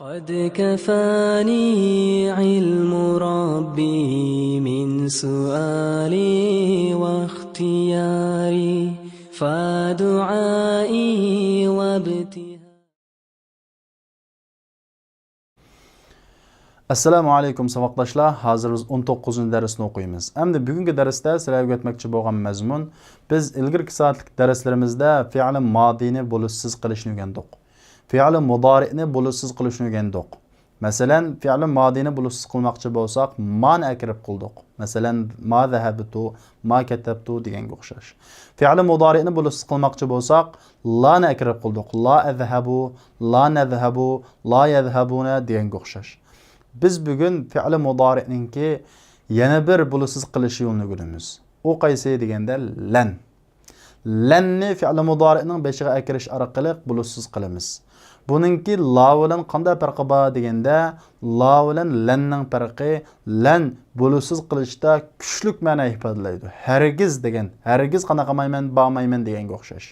قد كفاني علم ربي من سؤالي واختياري فدعائي وابتهالي. Assalamu alaykum saboqdoshlar. Hozir biz 19-darsni o'qiymiz. Endi bugungi darsda sizlarga o'tmoqchi bo'lgan mazmun biz ilgirki soatlik darslarimizda fe'l modini bo'lushsiz qilishni o'rgandik. Fe'l mudori'ni bo'lushsiz qilishni o'rgandik. Masalan, fe'l modini bo'lushsiz qilmoqchi bo'lsak, ma'ni akirib qildik. Masalan, ma zahabtu, ma katabtu deganga o'xshash. Fe'l mudori'ni bo'lushsiz qilmoqchi bo'lsak, la'ni akirib qildik. La azhabu, la nadhhabu, la yadhhabuna deganga o'xshash. Biz bugun fe'l mudori'ninki yana bir bo'lushsiz qilish yo'lini o'rganamiz. U qaysi deganda lan. Lanni fe'l mudori'ning beshiga akirish orqali bo'lushsiz qilamiz. Buningki la bilan qanday farqi bor deganda, la bilan lanning farqi, lan bo'lushsiz qilishda kuchlik ma'no ifodalaydi. Hargiz degan, hargiz qanaqa qilmayman, bormayman deganga o'xshash.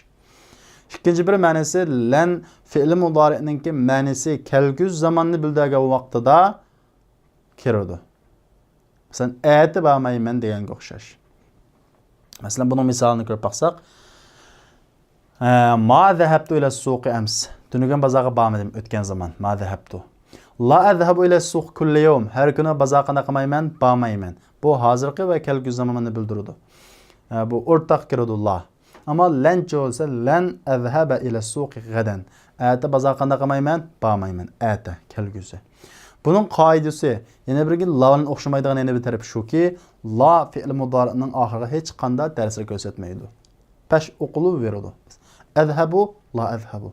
İkinci bir ma'nosi lan fe'l mudori'ninki ma'nosi kelgusi zamonni bildirgan vaqtida kiradi. Masalan, ati bormayman deganga o'xshash. Masalan, buning misolini ko'rib baqsaq, ma zahabtu ila suqi ams. Tunugun bozorga bormadim o'tgan zaman. Ma zahabtu. La azhabu ila suq kulli yawm. Har kuni bozorga qilmayman, bormayman. Bu hozirgi va kelgusi zamonni bildiradi. Bu o'rtaq kiradi la. Ama lan olsa lan azhaba ila suqi gadan. Ata bozorga qilmayman, bormayman. Ata kelgusi. Bunun qoidasi yana birga la bilan o'xshamaydigan yana bir taraf shuki, la fe'l mudori'ning oxiriga hech qanday ta'sir ko'rsatmaydi. Pash o'qilib beradi. Azhabu, la azhabu.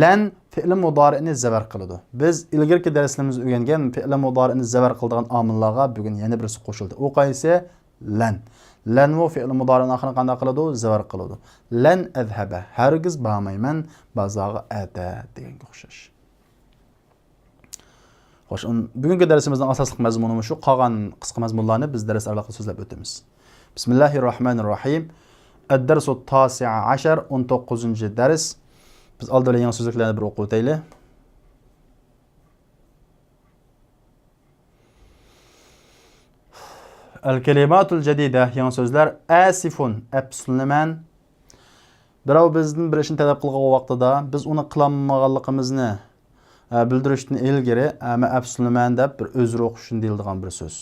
Lan fe'l mudori'ni zabar qiladi. Biz ilgirki darslarimizda o'rgangan fe'l mudori'ni zabar qiladigan omillarga bugun yana birisi qo'shildi. U qaysi? Lan. Lan va fe'l mudori'ning oxirini qanday qiladi? Zabar qiladi. Lan azhaba. Hargiz bormayman, bozorga ata deganga o'xshash. Xo'sh, bugungi darsimizning asosiy mazmuni shu. Qolgan qisqa mazmunlarni biz dars orqali so'zlab o'tamiz. Bismillahirrohmanirrohim. Ad-darsu at-tasi' 19-dars. Biz oldin yangi so'zliklarni bir o'qib o'taylik. Al-kalimatul jadida yangi so'zlar asifun, afsuslanman. Birov bizning bir ishni talab qilgan vaqtida biz uni qilolmaganligimizni bildirishdan ilgari ama afsuslanman deb bir o'zir o'qishni deyiladigan bir so'z.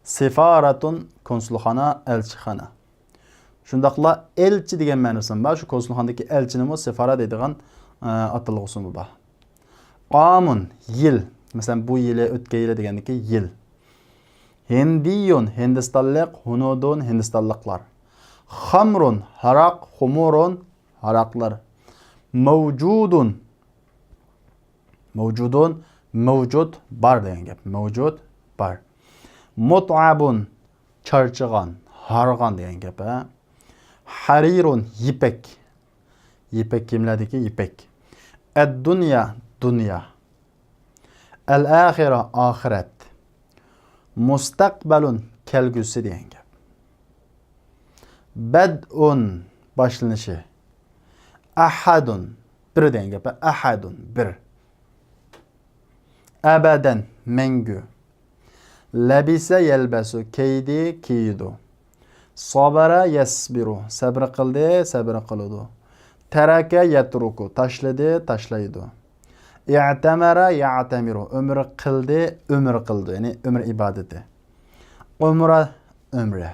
Sefaratun konsulxona, elchixona. Shundaqla elchi degan ma'nosi bor. Shu konsulxonadagi elchini mo sefara deydigan atalg'usi bor. Qamun, yil. Masalan, bu yili o'tgan yili degandiki yil. Hindiyun, hindistonlik, hunudun, hindistonliklar. Xamrun, haraq, xumurun, haraqlar. Mavjudun, mavjudun, mavjud, bar degan gap. Mavjud, bar. Mut'abun, charchigan, harg'an degan gap. Harirun, yipek. Yipek kimlardiki yipek. Ad-dunya, dunya. Al-axira, oxirat. Mustaqbalun, kelgusi degan gap. Bad'un, boshlanishi. Ahadun, bir degan gap. Ahadun, bir. Abadan, mengu. Labisa yalbasu, kiydi, kiydu. Sabara yasbiru, sabr qildi, sabr qiladi. Taraka yatruku, tashladi, tashlaydi. I'tamara ya'tamiru, umr qildi, umr qildi, ya'ni umr ibodati. Umra, umra.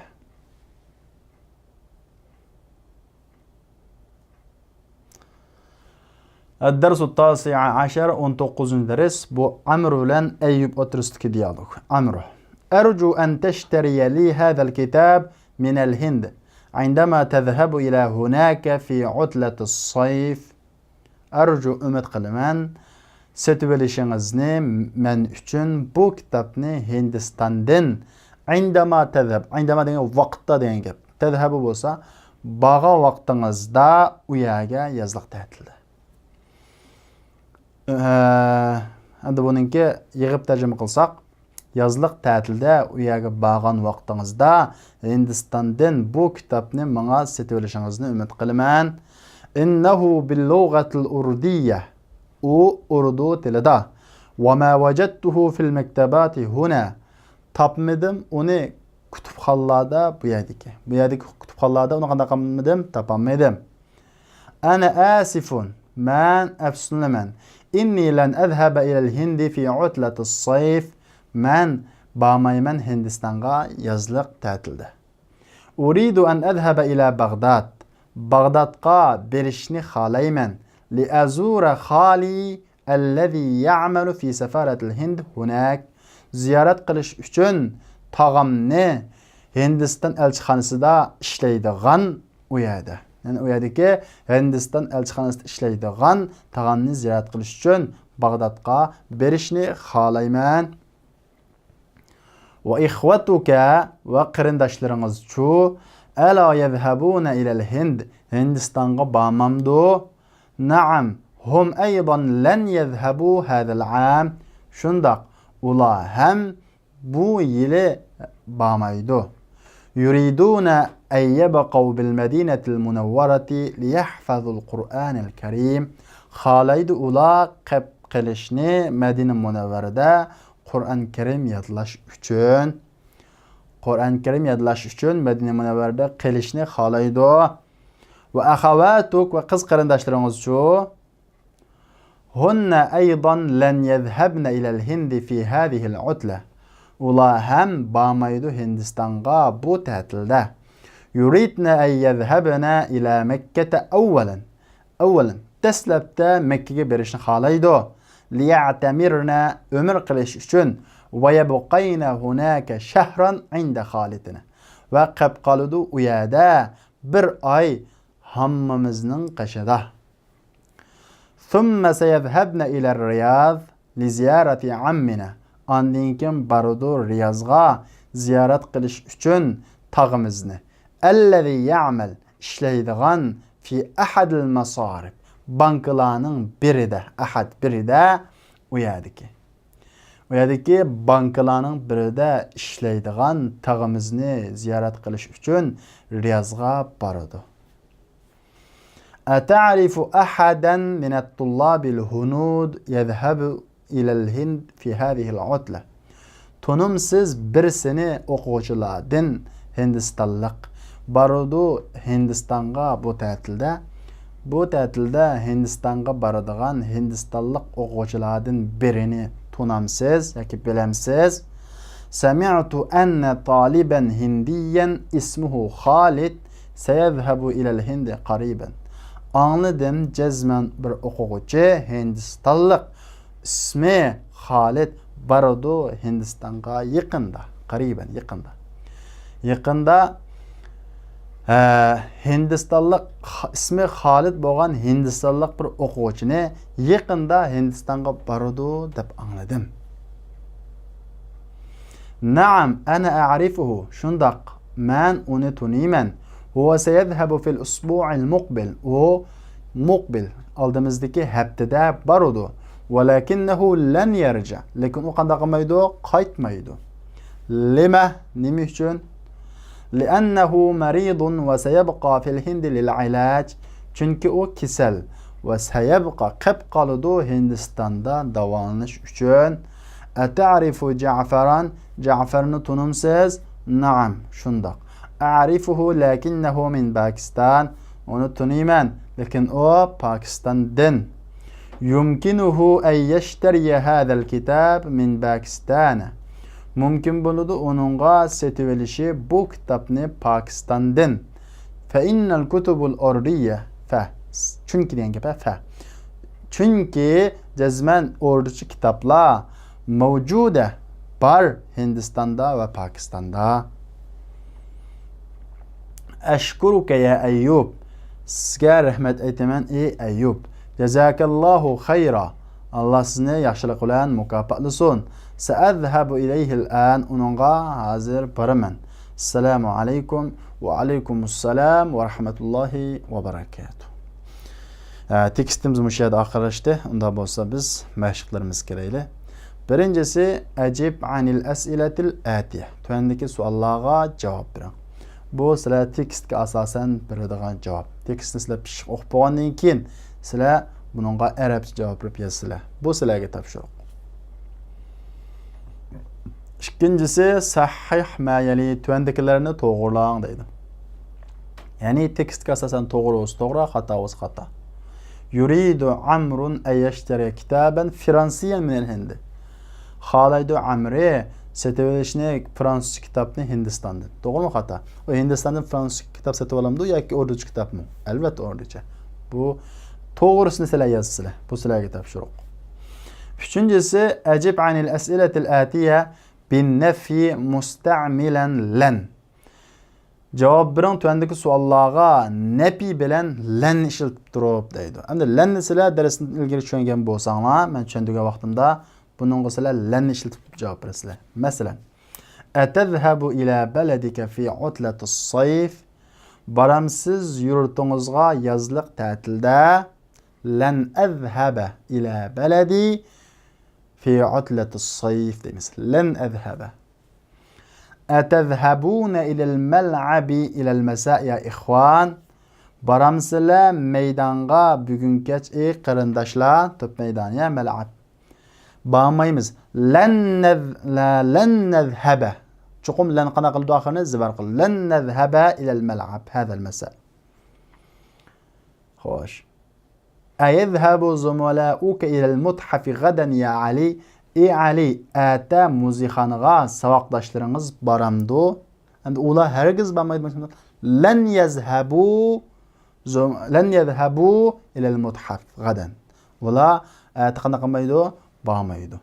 Ad-darsu at-tasi' 19-dars bu Amr bilan Ayyub o'tirishdagi dialog. Amr: Arju an tashtariya li hadha al-kitab من الهند عندما تذهب إلى هناك في عطلة الصيف. أرجو أمد قلمان ستولشنغزني من üçün bu kitabni Hindistan'dan عندما تذهب. عندما degan vaqtda degan gap. Tezhabu bo'lsa, bağa vaqtingizda u yerga yozliq ta'tilda. Endi buningki yig'ib tarjima qilsak, yazlıq ta'tilda u yerga borgan vaqtingizda Hindistondan bu kitobni menga setib olishingizni umid qilaman. Innahu bil lughatil urdiyya. U urdu tilida. وَمَا وَجَدْتُهُ فِي الْمَكْتَبَاتِ هُنَا Tapmadım onu kütüphanlarda bu yerdeki. Bu yerdeki kütüphanlarda onu qanday qilmadim? Topolmadim. Ana asifun. Men afsunlaman. İnni lan azhaba ila al-Hind fi utlati as-sayf. Men bormayman Hindistonga yozliq ta'tilda. Uridu an azhaba ila Bag'dad. Bag'dadga berishni xohlayman. Li azura xali allazi ya'malu fi safarat al-Hind hunak. Ziyorat qilish uchun tog'amni Hindiston elchixonasida ishlaydigan u yerda. Yani u yerdagi Hindiston elchixonasida ishlaydigan tog'amni ziyorat qilish uchun Bag'dadga berishni xohlayman. Va ikhwatuka va qarindoshlaringiz-chu ala yadhhabuna ila al-Hind Hindistonga bormamdu. Na'am, hum aydan lan yadhhabu hadha al-'am. Shundaq ular ham bu yili bormaydi. Yuriduna an yabqaw bil madinati al-munawwarati liyahfazu al-Qur'an al-Karim. Xohlaydi ular qilishni Madina Munawvarada Qur'on Karim yodlash uchun Madina Munawvarada qilishni xohlaydi. Va akhawatuk va qiz qarindoshlaringiz-chu hunna aydan lan yadhhabna ila al-Hind fi hadhihi al-'utla. Ular ham bormaydi Hindistonga bu ta'tilda. Yuridna an yadhhabna ila Makkah awwalan. Dastlabda Makkaga berishni xohlaydi. Liya'tamirna umr qilish uchun va yabqayna hunaka shahran 'inda xolitina. Va qolib qoladi u yerda bir oy hammamizning qashida. Thumma sayadhhabna ila Riyad li ziyarati 'ammina. Ondan keyin boradi Riyozga ziyorat qilish uchun tog'imizni. Allazi ya'mal ishlaydigan fi ahad al-masarif. Bankalarning birida u yerdagi bankalarning birida ishlaydigan tog'imizni ziyorat qilish uchun Riyozga boradi. Ata'rifu ahadan min at-tullab al-hunud yadhhabu ila al-Hind fi hadhihi al-'utla. Tunumsiz birsini o'quvchilardan Hindistonlik boradi Hindistonga bu ta'tilda. Bu ta'tilda Hindistonga boradigan Hindistonlik o'quvchilardan birini tunamsiz yoki bilamsiz. Sami'tu anna taliban hindiyan ismuhu Khalid sayadhhabu ila al-Hind qariban. Anladım cezmen bir o'quvchi Hindistonlik ismi Khalid boradi Hindistonga yaqinda. Hindistonlik ismi Khalid bo'lgan Hindistonlik bir o'quvchini yaqinda Hindistonga boradi deb angladim. Na'am, ana a'rifuhu. Shundaq, men uni tuniyman. Huwa sayadhhabu fil usbu'il muqbil. U muqbil oldimizdagi haftada boradi. Walakinnahu lan yarja. Lekin u qanday qilmaydi? Qaytmaydi. Nima uchun? لأنه مريض وسيبقى في الهند للعلاج. Çünkü o kesel ve sayabqa qoladi Hindistonda davolanish uchun. Ata'rifu Ja'faran. Ja'farni tunumsiz? Na'am, shundoq. A'rifuhu lakinnahu min Pakistan. Onu tuniyman, lekin o Pokistondan. Yumkinuhu an yashtariya hadha al-kitab min Pakistan. Mümkün bo'ladi onunğa setib elishi bu kitobni Pokistondan. Fa innal kutubul urdiya fa. Chunki degan gap fa. Chunki jazman urduchi kitoblar mavjuda bor Hindistonda va Pokistonda. Ashkuruka ya Ayyub. Sizga rahmat aytaman ey Ayyub. Jazakallahu khayra. Allah sizni yaxshilik bilan mukofotlasin. Sa'adhabu ilayhi al-an. Uningga hozir boraman. Assalomu alaykum va alaykumussalam va rahmatullohi va barakatuh. Tekstimiz bu yerda oxirlashdi. Unda bo'lsa biz mashqlarimiz kerakli. Birinchisi ajib anil as'ilatil atiya. Tuandagi savollarga javob bering. Bu sizlar tekstga asosan beradigan javob. Tekstni sizlar pishiq o'qib bo'lgandan keyin sizlar buningga arabcha javob berib yozsizlar. Bu sizlarga topshiriq. İkincisi sahih ma'yali tuandakilarni to'g'rilang deydi. Ya'ni tekstga asosan to'g'ri o'zi to'g'ri, xato o'zi xato. Yuridu Amrun ayashtari kitaban fransiyan min al-Hind. Xohlaydi Amri setib olishni fransuz kitobni Hindistondan. To'g'rimi xato? O Hindistondan fransuz kitob setib olamdi yoki o'rducha kitobmi? Albatta o'rducha. Bu to'g'risini sizlar yozsizlar. Bu sizlarga topshiriq. Üçüncüsü ecib anil es'iletil atiye bin nefi musta'milen len. Cevap birin tüendeki suallarga nepi bilen len işiltip durup deydi. Hem len sizler dersinde ilgili düşüngen bolsanlar, ben düşündüğü vaxtımda bunun sizler len işiltip cevap versizler. Mesela etezhebu ila beledike fi utletis sayf. Baramsiz yurtunuzga yazlık tatilde len ezhebe ila beledi fi utletis sayf deymiz. Len ezhebe. Etezhabune ilal mel'abi ilal mesa ya ihvan. Baramsizlar meydanga bugungacha ey qarindoshlar, top meydan ya mel'ab. Bormaymiz. Len nezhebe. Chuqum len qana qildi oxirini zibar qil. Len nezhebe ilal mel'ab hada al-masa. Xo'sh. Ayezhabu zumla'uka ilal muthafi gadan ya Ali. Ey Ali, ata muzixanaga savaqdoshlaringiz boramdi. Endi ular hargiz bormaydi. Lan yazhabu ila al-muthaf gadan. Ular ata qanday qilmaydi? Bormaydi.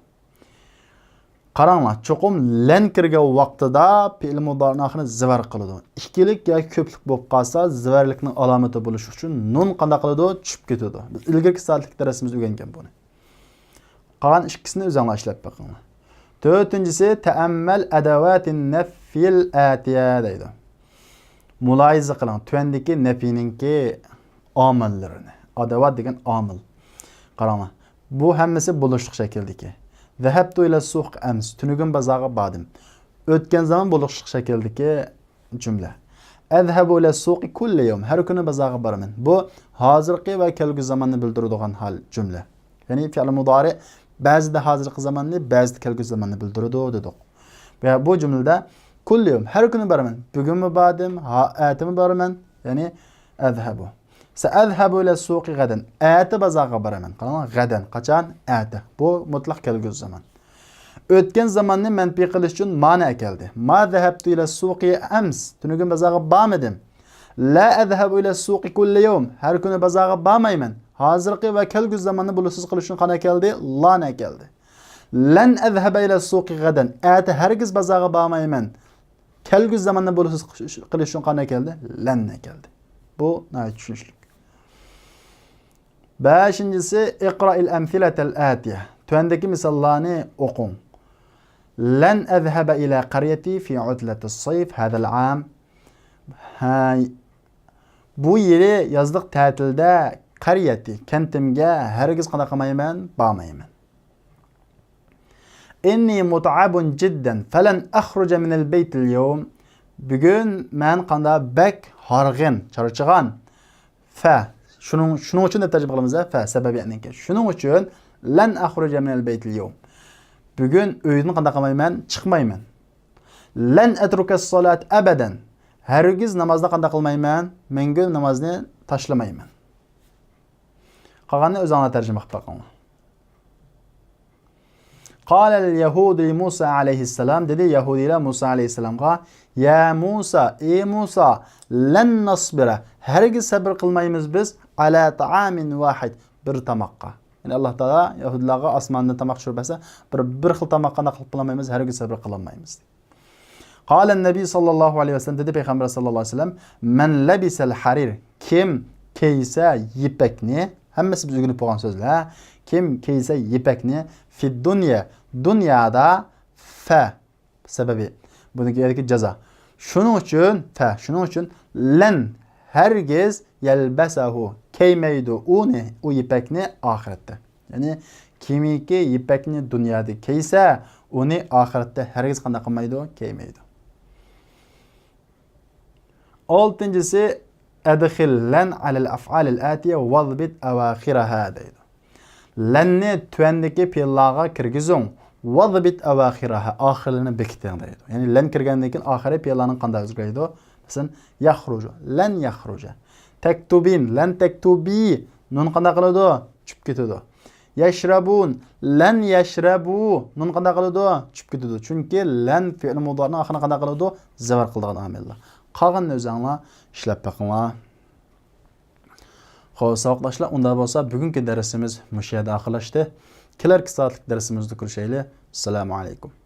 Qaranglar, cho'qim lan kirgan vaqtida fe'l mudori'ning oxirini zivar qiladi. Ikkilik yoki ko'plik bo'lib qolsa, zivarlikning alomati bo'lish uchun nun qanday qiladi? Tushib ketadi. Biz ilgirki soatlik darsimizda o'rgangan buni. Qalan ikkisini o'zinglar ishlab boqinglar. To'rtinchisi ta'ammal adavatin nafil atiya deydi. Muloyiza qiling. Tuandagi nafiningki omillarini. Adavat degan omil. Qaranglar. Bu hammasi bo'lishliq shakldagi. Zahabtu ila suq ams. Tunugim bozorga bordim. O'tgan zaman bo'lishliq shakldagi jumla. Azhabu ila suqi kulli yawm. Har kuni bozorga boraman. Bu hozirgi va kelgusi zamonni bildiradigan hal jumla. Ya'ni fe'l mudori ba'zida hozirgi zamonni, ba'zida kelgusi zamonni bildiradi dedik. Ve bu cümlede kulliyum her kuni boraman. Bugun mi bordim, atimi boraman. Ya'ni azhabu. Sa'azhabu ila suqi gadan. Ati bozorga boraman. Qarang, gadan qachon? Ati. Bu mutlaq kelgusi zaman. O'tgan zamonni manfiy qilish uchun ma'na keldi. Ma zahabtu ila suqi ams. Tunugim bozorga bormadim. La azhabu ila suqi kulli yawm. Her kuni bozorga bormayman. Hozirgi va kelgusi zamonni bo'lishsiz qilish uchun qana keldi? Lana keldi. Lan azhaba ila suqi gadan. Ati hargiz bozorga bormayman. Kelgusi zamonni bo'lishsiz qilish uchun qana keldi? Lanna keldi. Bu nayt tushunishlik. Beshinchisi iqra'il amsilatal atiya. Tuandagi misollarni o'qing. Lan azhaba ila qaryati fi utlatis sayf hada al-am. Bu yili yozliq ta'tilda qaryati kentimga hargiz qana qilmayman, bormayman. Inni mut'abun jiddan falan akhruja min al-bayt al-yawm. Bugun men qanda bak harg'in, charchagan. Fa shuning uchun deb tarjima qilamiz, fa sababi anki. Shuning uchun lan akhruja min al-bayt al-yawm. Bugun uydan qanda qilmayman, chiqmayman. Lan atruka as-salat abadan. Hargiz namozni qanda qilmayman, menga namozni tashlamayman. Qolganini o'zingizlar tarjima qilib boqinglar. Qala al-yahudi Musa alayhissalam, dedi yahudiylar Musa alayhissalamga, ya Musa, ey Musa, lan nasbira, hargiz sabr qilmaymiz biz ala ta'amin wahid, bir tamoqqa. Yani Allah Taala yahudilarga osmondan tamoq tushirmasa, bir xil tamoqqa naql qilmaymiz, hargiz sabr qilmaymiz. Qala an-nabiy sallallohu alayhi vasallam, dedi payg'ambar sallallohu alayhi vasallam, man labisal harir, kim kiysa yipakni, hammasi biz o'rganib bo'lgan so'zlar. Kim kiysa yipakni fi dunya, dunyoda fa sababi. Buniki jazo. Shuning uchun lan hargiz yalbasahu kiymaydi uni, u yipakni oxiratda. Ya'ni kimiki yipakni dunyoda kiysa, uni oxiratda hargiz qanday qilmaydi, kiymaydi. Oltinchisi adkhil lan ala al-af'al al-atiya wadbit awakhiraha deydi. Lanni tuandagi fe'llarga kirgizing Vazbit avakhiraha oxirini bekiting deydi. Ya'ni lan kirgandan keyin oxiri fe'llarning qanday o'zgaradi? Masalan, yakhruju, lan yakhruja. Taktubin, lan taktubi. Nun qanday qiladi? Tushib ketadi. Yashrabun, lan yashrabu. Nun qanday qiladi? Tushib ketadi. Chunki lan fe'l mudorining oxirini qanday qiladi? Zavar qiladigan omillar. Qolganini o'zinglar ishlab boqinglar. Xo'sh, savoqdoshlar, unda bo'lsa bugungi darsimiz mush yerda oxirlashdi. Kelarki soatlik darsimizda ko'rishaylik. Assalomu alaykum.